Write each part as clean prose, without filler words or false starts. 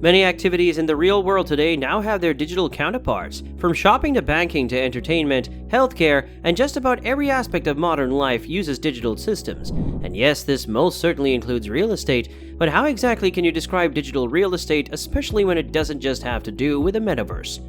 Many activities in the real world today now have their digital counterparts. From shopping to banking to entertainment, healthcare, and just about every aspect of modern life uses digital systems. And yes, this most certainly includes real estate, but how exactly can you describe digital real estate, especially when it doesn't just have to do with a metaverse?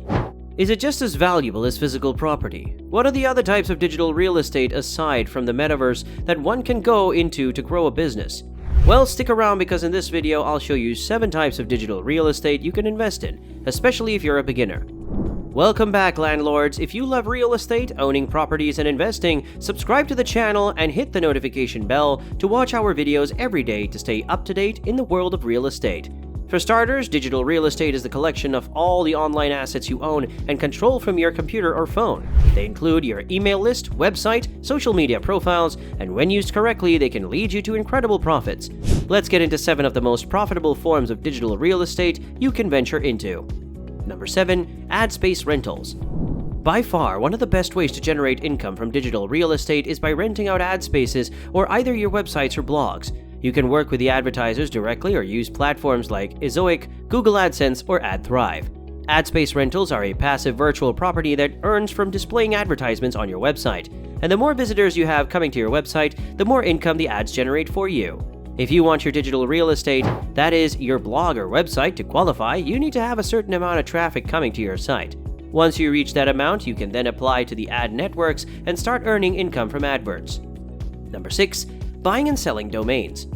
Is it just as valuable as physical property? What are the other types of digital real estate aside from the metaverse that one can go into to grow a business? Well, stick around because in this video I'll show you 7 types of digital real estate you can invest in, especially if you're a beginner. Welcome back, landlords. If you love real estate, owning properties, and investing, subscribe to the channel and hit the notification bell to watch our videos every day to stay up to date in the world of real estate. For starters, digital real estate is the collection of all the online assets you own and control from your computer or phone. They include your email list, website, social media profiles, and when used correctly, they can lead you to incredible profits. Let's get into 7 of the most profitable forms of digital real estate you can venture into. Number 7. Ad space rentals. By far, one of the best ways to generate income from digital real estate is by renting out ad spaces or either your websites or blogs. You can work with the advertisers directly or use platforms like Ezoic, Google AdSense, or AdThrive. Ad space rentals are a passive virtual property that earns from displaying advertisements on your website. And the more visitors you have coming to your website, the more income the ads generate for you. If you want your digital real estate, that is, your blog or website, to qualify, you need to have a certain amount of traffic coming to your site. Once you reach that amount, you can then apply to the ad networks and start earning income from adverts. Number 6. Buying and selling domains.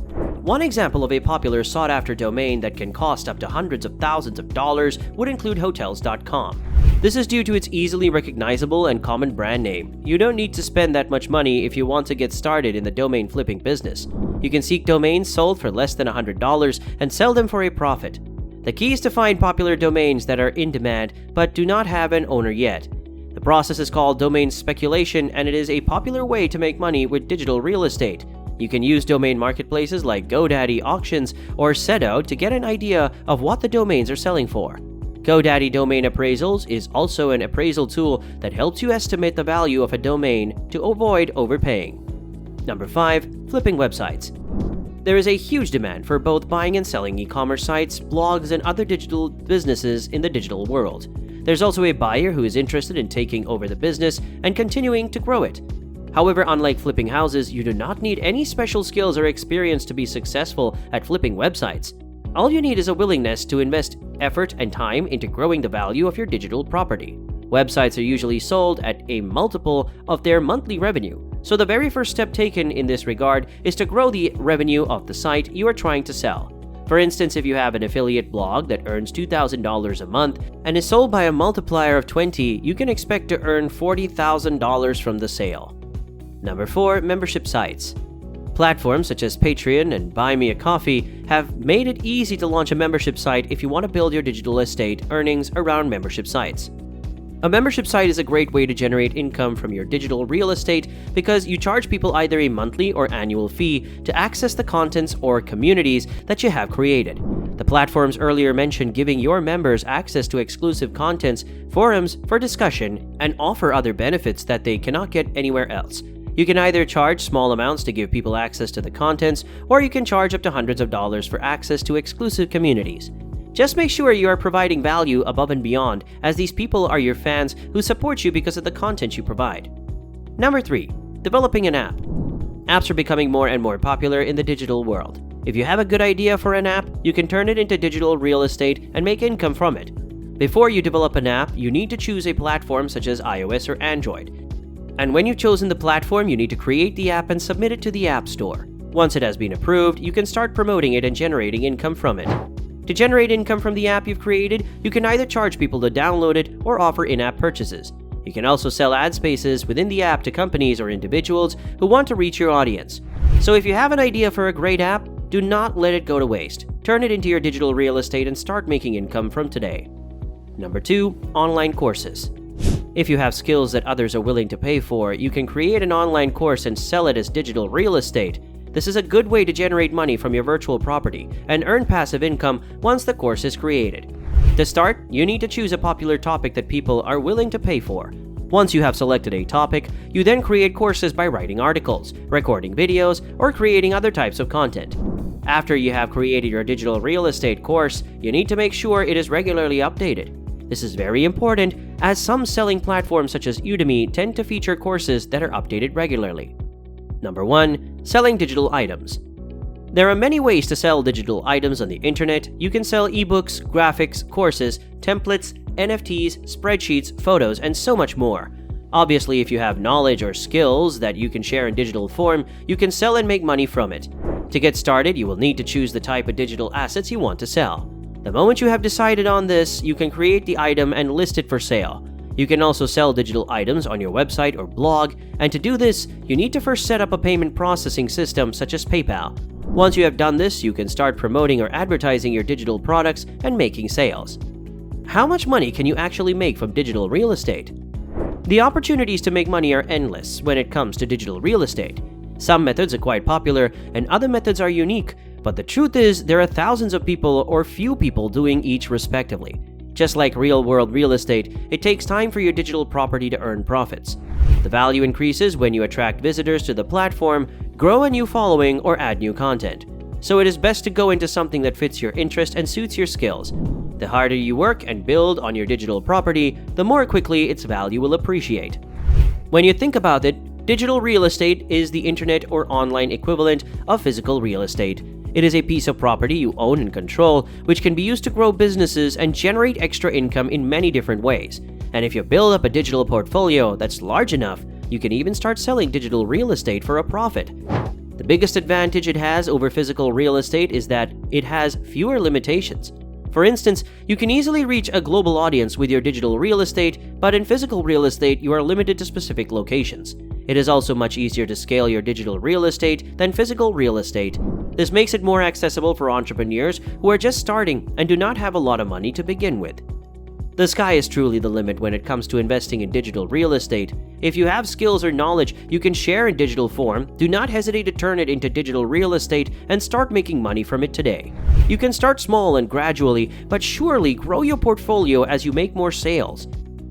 One example of a popular sought-after domain that can cost up to hundreds of thousands of dollars would include Hotels.com. This is due to its easily recognizable and common brand name. You don't need to spend that much money if you want to get started in the domain flipping business. You can seek domains sold for less than $100 and sell them for a profit. The key is to find popular domains that are in demand but do not have an owner yet. The process is called domain speculation, and it is a popular way to make money with digital real estate. You can use domain marketplaces like GoDaddy auctions or Sedo to get an idea of what the domains are selling for. GoDaddy Domain Appraisals is also an appraisal tool that helps you estimate the value of a domain to avoid overpaying. Number 5. Flipping websites. There is a huge demand for both buying and selling e-commerce sites, blogs, and other digital businesses in the digital world. There's also a buyer who is interested in taking over the business and continuing to grow it. However, unlike flipping houses, you do not need any special skills or experience to be successful at flipping websites. All you need is a willingness to invest effort and time into growing the value of your digital property. Websites are usually sold at a multiple of their monthly revenue, so the very first step taken in this regard is to grow the revenue of the site you are trying to sell. For instance, if you have an affiliate blog that earns $2,000 a month and is sold by a multiplier of 20, you can expect to earn $40,000 from the sale. Number 4. Membership sites. Platforms such as Patreon and Buy Me a Coffee have made it easy to launch a membership site if you want to build your digital estate earnings around membership sites. A membership site is a great way to generate income from your digital real estate because you charge people either a monthly or annual fee to access the contents or communities that you have created. The platforms earlier mentioned giving your members access to exclusive contents, forums for discussion, and offer other benefits that they cannot get anywhere else. You can either charge small amounts to give people access to the contents, or you can charge up to hundreds of dollars for access to exclusive communities. Just make sure you are providing value above and beyond, as these people are your fans who support you because of the content you provide. Number 3. Developing an app. Apps are becoming more and more popular in the digital world. If you have a good idea for an app, you can turn it into digital real estate and make income from it. Before you develop an app, you need to choose a platform such as iOS or Android. And when you've chosen the platform, you need to create the app and submit it to the App Store. Once it has been approved, you can start promoting it and generating income from it. To generate income from the app you've created, you can either charge people to download it or offer in-app purchases. You can also sell ad spaces within the app to companies or individuals who want to reach your audience. So if you have an idea for a great app, do not let it go to waste. Turn it into your digital real estate and start making income from today. Number 2. Online courses. If you have skills that others are willing to pay for, you can create an online course and sell it as digital real estate. This is a good way to generate money from your virtual property and earn passive income once the course is created. To start, you need to choose a popular topic that people are willing to pay for. Once you have selected a topic, you then create courses by writing articles, recording videos, or creating other types of content. After you have created your digital real estate course, you need to make sure it is regularly updated. This is very important, as some selling platforms such as Udemy tend to feature courses that are updated regularly. Number 1. Selling digital items. There are many ways to sell digital items on the internet. You can sell ebooks, graphics, courses, templates, NFTs, spreadsheets, photos, and so much more. Obviously, if you have knowledge or skills that you can share in digital form, you can sell and make money from it. To get started, you will need to choose the type of digital assets you want to sell. The moment you have decided on this, you can create the item and list it for sale. You can also sell digital items on your website or blog, and to do this, you need to first set up a payment processing system such as PayPal. Once you have done this, you can start promoting or advertising your digital products and making sales. How much money can you actually make from digital real estate? The opportunities to make money are endless when it comes to digital real estate. Some methods are quite popular and other methods are unique, but the truth is there are thousands of people or few people doing each respectively. Just like real-world real estate, it takes time for your digital property to earn profits. The value increases when you attract visitors to the platform, grow a new following, or add new content. So it is best to go into something that fits your interest and suits your skills. The harder you work and build on your digital property, the more quickly its value will appreciate. When you think about it, digital real estate is the internet or online equivalent of physical real estate. It is a piece of property you own and control, which can be used to grow businesses and generate extra income in many different ways. And if you build up a digital portfolio that's large enough, you can even start selling digital real estate for a profit. The biggest advantage it has over physical real estate is that it has fewer limitations. For instance, you can easily reach a global audience with your digital real estate, but in physical real estate, you are limited to specific locations. It is also much easier to scale your digital real estate than physical real estate. This makes it more accessible for entrepreneurs who are just starting and do not have a lot of money to begin with. The sky is truly the limit when it comes to investing in digital real estate. If you have skills or knowledge you can share in digital form, do not hesitate to turn it into digital real estate and start making money from it today. You can start small and gradually, but surely grow your portfolio as you make more sales.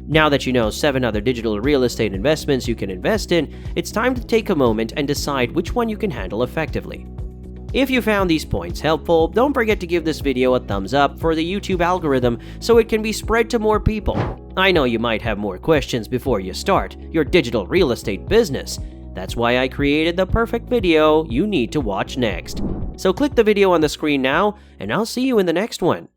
Now that you know 7 other digital real estate investments you can invest in, it's time to take a moment and decide which one you can handle effectively. If you found these points helpful, don't forget to give this video a thumbs up for the YouTube algorithm so it can be spread to more people. I know you might have more questions before you start your digital real estate business. That's why I created the perfect video you need to watch next. So click the video on the screen now, and I'll see you in the next one.